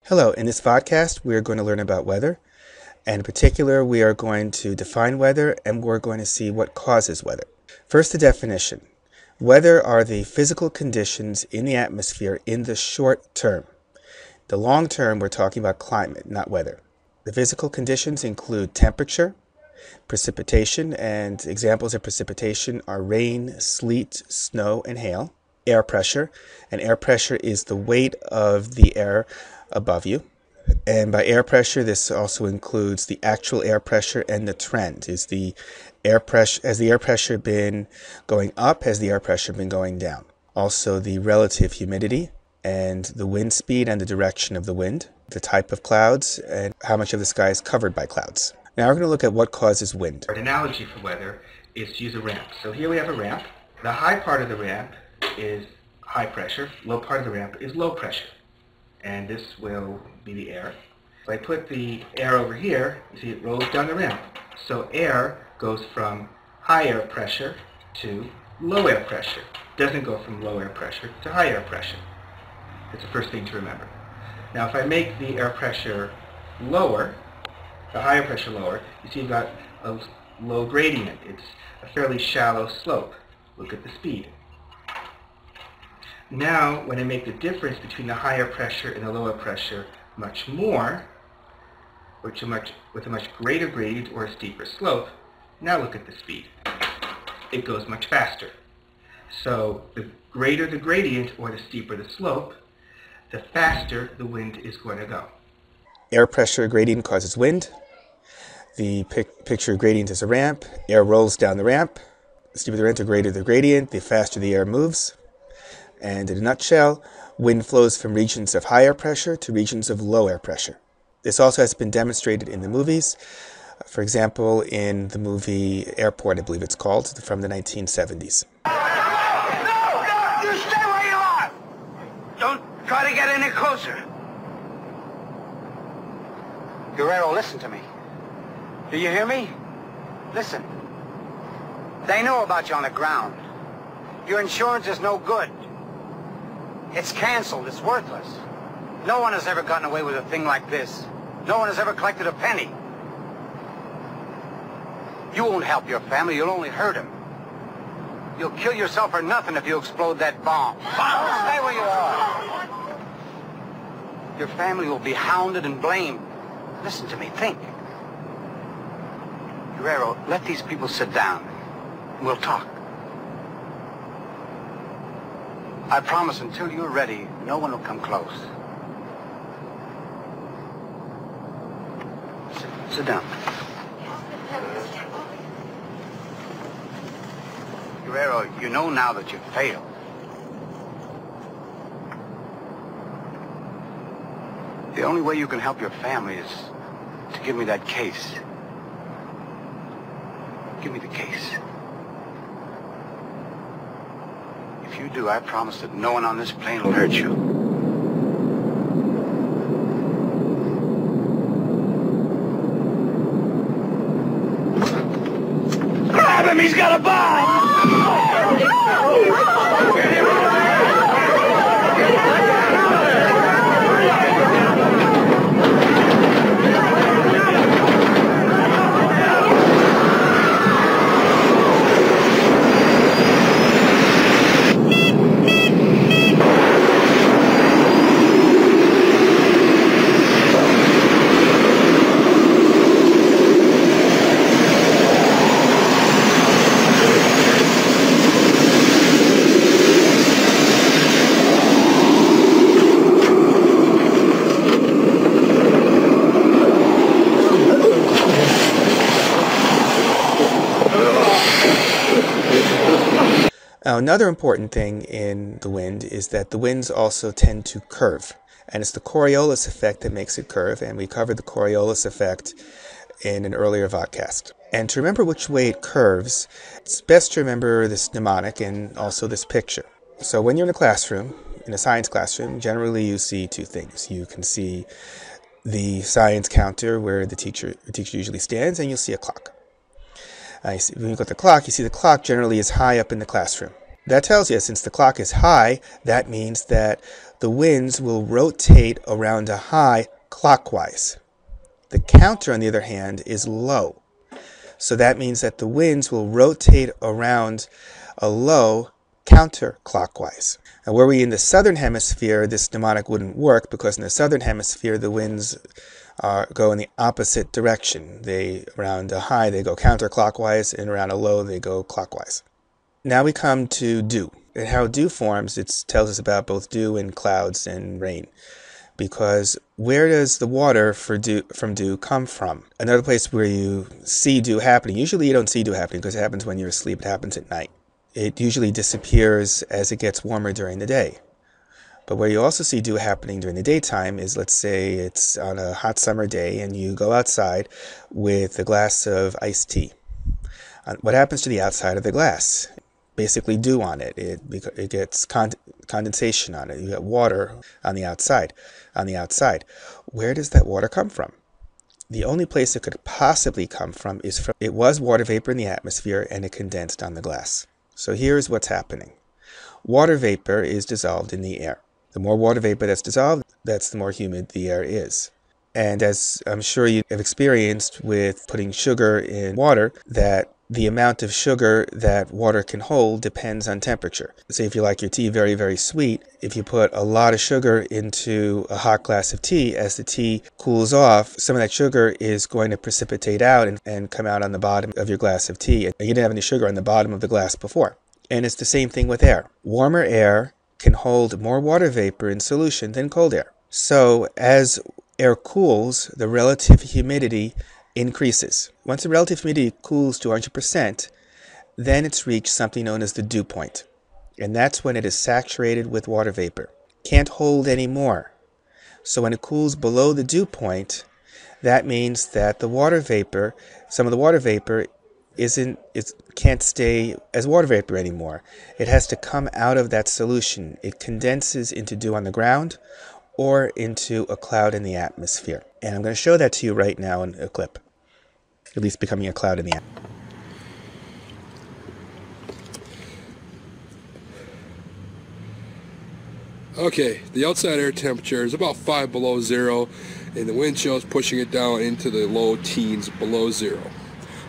Hello, in this podcast we are going to learn about weather, and in particular we are going to define weather and we're going to see what causes weather. First, the definition. Weather are the physical conditions in the atmosphere in the short term. The long term we're talking about climate, not weather. The physical conditions include temperature, precipitation, and examples of precipitation are rain, sleet, snow, and hail. Air pressure, and air pressure is the weight of the air above you. And by air pressure, this also includes the actual air pressure and the trend. Has the air pressure been going up? Has the air pressure been going down? Also, the relative humidity and the wind speed and the direction of the wind, the type of clouds, and how much of the sky is covered by clouds. Now we're going to look at what causes wind. An analogy for weather is to use a ramp. So here we have a ramp. The high part of the ramp is high pressure. Low part of the ramp is low pressure. And this will be the air. If I put the air over here, you see it rolls down the ramp. So air goes from high air pressure to low air pressure. It doesn't go from low air pressure to high air pressure. That's the first thing to remember. Now if I make the air pressure lower, the higher pressure lower, you see you've got a low gradient. It's a fairly shallow slope. Look at the speed. Now, when I make the difference between the higher pressure and the lower pressure much more, with a much greater gradient or a steeper slope, now look at the speed. It goes much faster. So the greater the gradient or the steeper the slope, the faster the wind is going to go. Air pressure gradient causes wind. The picture gradient is a ramp. Air rolls down the ramp. The steeper the ramp, the greater the gradient, the faster the air moves. And in a nutshell, wind flows from regions of high air pressure to regions of low air pressure. This also has been demonstrated in the movies. For example, in the movie Airport, I believe it's called, from the 1970s. No! You stay where you are! Don't try to get any closer. Guerrero, listen to me. Do you hear me? Listen. They know about you on the ground. Your insurance is no good. It's canceled. It's worthless. No one has ever gotten away with a thing like this. No one has ever collected a penny. You won't help your family. You'll only hurt them. You'll kill yourself for nothing if you explode that bomb. Stay where you are. Your family will be hounded and blamed. Listen to me. Think. Guerrero, let these people sit down. We'll talk. I promise until you're ready, no one will come close. Sit down. Guerrero, you know now that you've failed. The only way you can help your family is to give me that case. Give me the case. If you do, I promise that no one on this plane will hurt you. Grab him! He's got a bomb! Now, another important thing in the wind is that the winds also tend to curve. And it's the Coriolis effect that makes it curve, and we covered the Coriolis effect in an earlier vodcast. And to remember which way it curves, it's best to remember this mnemonic and also this picture. So when you're in a classroom, in a science classroom, generally you see two things. You can see the science counter where the teacher usually stands, and you'll see a clock. When you look at the clock, you see the clock generally is high up in the classroom. That tells you, since the clock is high, that means that the winds will rotate around a high clockwise. The counter, on the other hand, is low. So that means that the winds will rotate around a low counterclockwise. Now, were we in the southern hemisphere, this mnemonic wouldn't work, because in the southern hemisphere, the winds go in the opposite direction. Around a high, they go counterclockwise, and around a low, they go clockwise. Now we come to dew. And how dew forms, it tells us about both dew and clouds and rain. Because where does the water from dew come from? Another place where you see dew happening. Usually you don't see dew happening because it happens when you're asleep. It happens at night. It usually disappears as it gets warmer during the day. But where you also see dew happening during the daytime is, let's say it's on a hot summer day and you go outside with a glass of iced tea. What happens to the outside of the glass? Basically dew on it. It gets condensation on it. You get water on the outside. Where does that water come from? The only place it could possibly come from is it was water vapor in the atmosphere and it condensed on the glass. So here's what's happening. Water vapor is dissolved in the air. The more water vapor that's dissolved, that's the more humid the air is. And as I'm sure you have experienced with putting sugar in water, that the amount of sugar that water can hold depends on temperature. Say if you like your tea very, very sweet, if you put a lot of sugar into a hot glass of tea, as the tea cools off, some of that sugar is going to precipitate out and come out on the bottom of your glass of tea. And you didn't have any sugar on the bottom of the glass before. And it's the same thing with air. Warmer air can hold more water vapor in solution than cold air. So as air cools, the relative humidity increases. Once the relative humidity cools to 100%, then it's reached something known as the dew point. And that's when it is saturated with water vapor. Can't hold any more. So when it cools below the dew point, that means that the water vapor, some of the water vapor can't stay as water vapor anymore. It has to come out of that solution. It condenses into dew on the ground or into a cloud in the atmosphere. And I'm going to show that to you right now in a clip. At least becoming a cloud in the atmosphere. Okay, the outside air temperature is about 5 below zero, and the wind chill is pushing it down into the low teens below zero.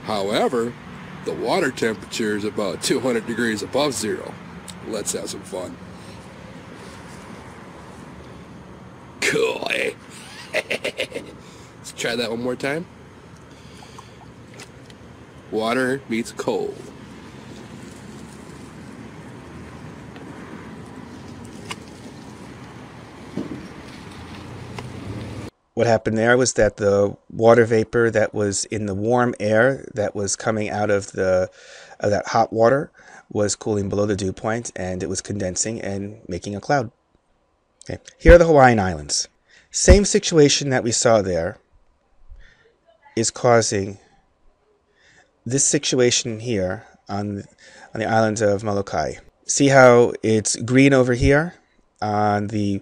However, the water temperature is about 200 degrees above zero. Let's have some fun. Cool, eh? Let's try that one more time. Water meets cold. What happened there was that the water vapor that was in the warm air that was coming out of that hot water was cooling below the dew point, and it was condensing and making a cloud. Okay. Here are the Hawaiian Islands. Same situation that we saw there is causing this situation here on the island of Molokai. See how it's green over here on the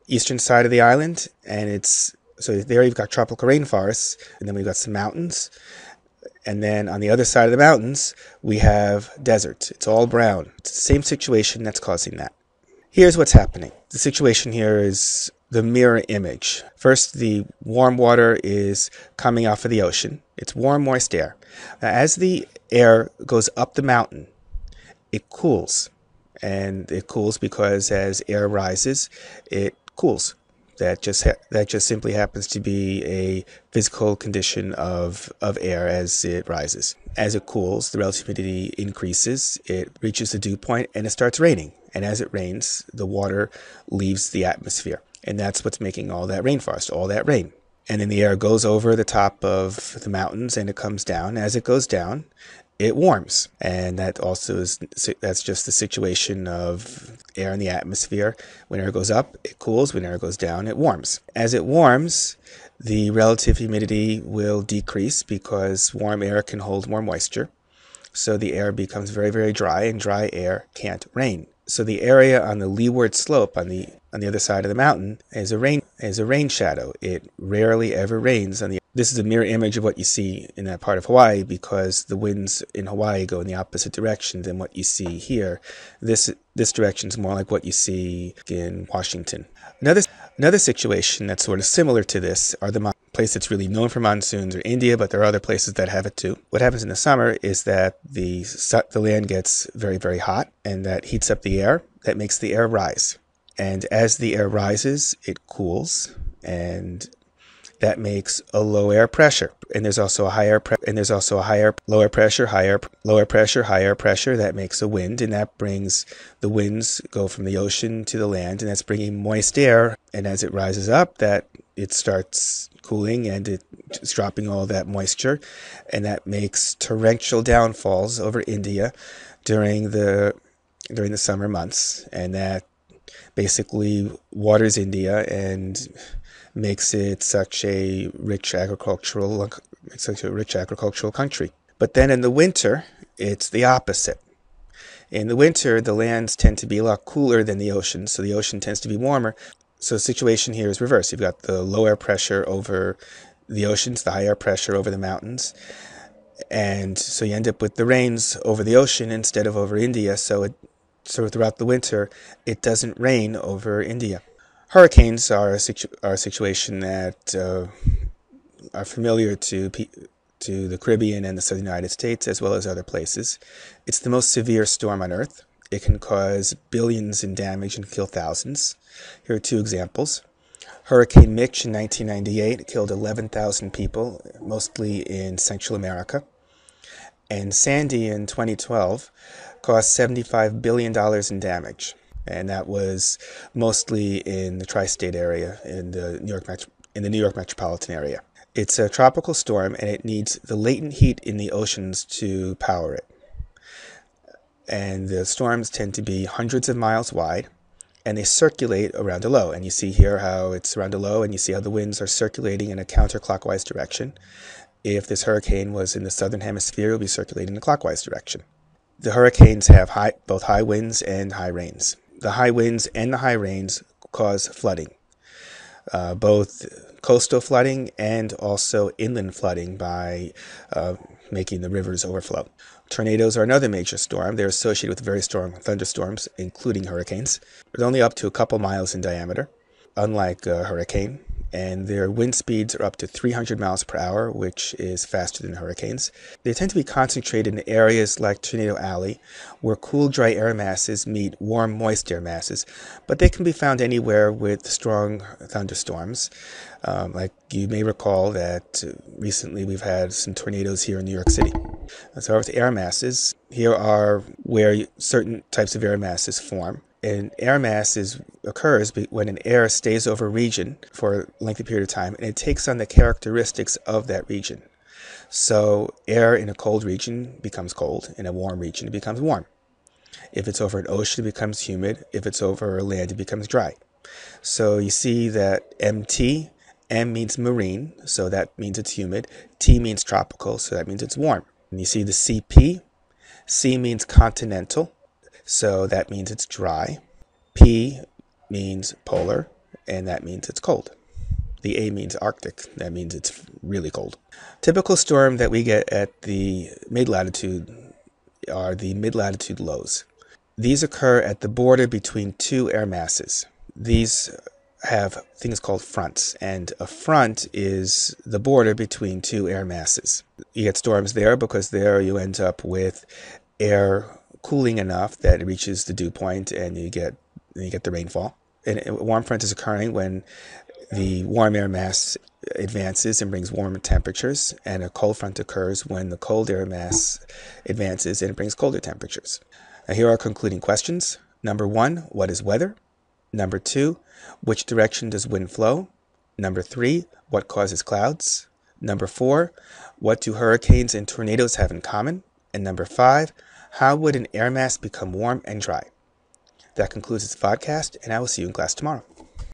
eastern side of the island, and so there you've got tropical rainforests, and then we've got some mountains, and then on the other side of the mountains we have deserts. It's all brown. It's the same situation that's causing that. Here's what's happening. The situation here is the mirror image. First, the warm water is coming off of the ocean. It's warm, moist air. Now, as the air goes up the mountain, it cools. And it cools because as air rises, it cools. That just simply happens to be a physical condition of air as it rises. As it cools, the relative humidity increases, it reaches the dew point, and it starts raining. And as it rains, the water leaves the atmosphere. And that's what's making all that rainforest, all that rain. And then the air goes over the top of the mountains and it comes down. As it goes down, it warms. And that's just the situation of air in the atmosphere. When air goes up, it cools. When air goes down, it warms. As it warms, the relative humidity will decrease because warm air can hold more moisture. So the air becomes very, very dry, and dry air can't rain. So the area on the leeward slope on the other side of the mountain is a rain shadow. It rarely ever rains on the This is a mirror image of what you see in that part of Hawaii, because the winds in Hawaii go in the opposite direction than what you see here. This direction is more like what you see in Washington. Another situation that's sort of similar to this are the place that's really known for monsoons are India, but there are other places that have it too. What happens in the summer is that the land gets very, very hot, and that heats up the air. That makes the air rise. And as the air rises, it cools, and that makes a low air pressure. And there's also a higher lower pressure, higher pressure. That makes a wind, and that brings the winds go from the ocean to the land, and that's bringing moist air. And as it rises up, that it starts cooling, and it's dropping all that moisture, and that makes torrential downfalls over India during the summer months, and that basically waters India and makes it such a rich agricultural country. But then in the winter, it's the opposite. In the winter, the lands tend to be a lot cooler than the ocean, so the ocean tends to be warmer. So the situation here is reversed. You've got the low air pressure over the oceans, the high air pressure over the mountains, and so you end up with the rains over the ocean instead of over India. So throughout the winter, it doesn't rain over India. Hurricanes are a situation that are familiar to the Caribbean and the southern United States, as well as other places. It's the most severe storm on Earth. It can cause billions in damage and kill thousands. Here are two examples. Hurricane Mitch in 1998 killed 11,000 people, mostly in Central America. And Sandy in 2012 cost $75 billion in damage. And that was mostly in the tri-state area, in the New York metropolitan area. It's a tropical storm, and it needs the latent heat in the oceans to power it. And the storms tend to be hundreds of miles wide, and they circulate around a low. And you see here how it's around a low, and you see how the winds are circulating in a counterclockwise direction. If this hurricane was in the southern hemisphere, it would be circulating in a clockwise direction. The hurricanes have both high winds and high rains. The high winds and the high rains cause flooding, both coastal flooding and also inland flooding by making the rivers overflow. Tornadoes are another major storm. They're associated with very strong thunderstorms, including hurricanes. They're only up to a couple miles in diameter, unlike a hurricane. And their wind speeds are up to 300 miles per hour, which is faster than hurricanes. They tend to be concentrated in areas like Tornado Alley, where cool, dry air masses meet warm, moist air masses, but they can be found anywhere with strong thunderstorms. Like you may recall that recently we've had some tornadoes here in New York City. So with air masses, here are where certain types of air masses form. An air mass occurs when an air stays over a region for a lengthy period of time, and it takes on the characteristics of that region. So air in a cold region becomes cold. In a warm region, it becomes warm. If it's over an ocean, it becomes humid. If it's over land, it becomes dry. So you see that MT, M means marine, so that means it's humid. T means tropical, so that means it's warm. And you see the CP, C means continental, so that means it's dry. P means polar, and that means it's cold. The A means Arctic. That means it's really cold. Typical storm that we get at the mid-latitude are the mid-latitude lows. These occur at the border between two air masses. These have things called fronts, and a front is the border between two air masses. You get storms there because there you end up with air cooling enough that it reaches the dew point, and you get the rainfall. And a warm front is occurring when the warm air mass advances and brings warmer temperatures, and a cold front occurs when the cold air mass advances and it brings colder temperatures. Now here are concluding questions. Number 1, what is weather? Number 2, which direction does wind flow? Number 3, what causes clouds? Number 4, what do hurricanes and tornadoes have in common? And number 5, how would an air mass become warm and dry? That concludes this podcast, and I will see you in class tomorrow.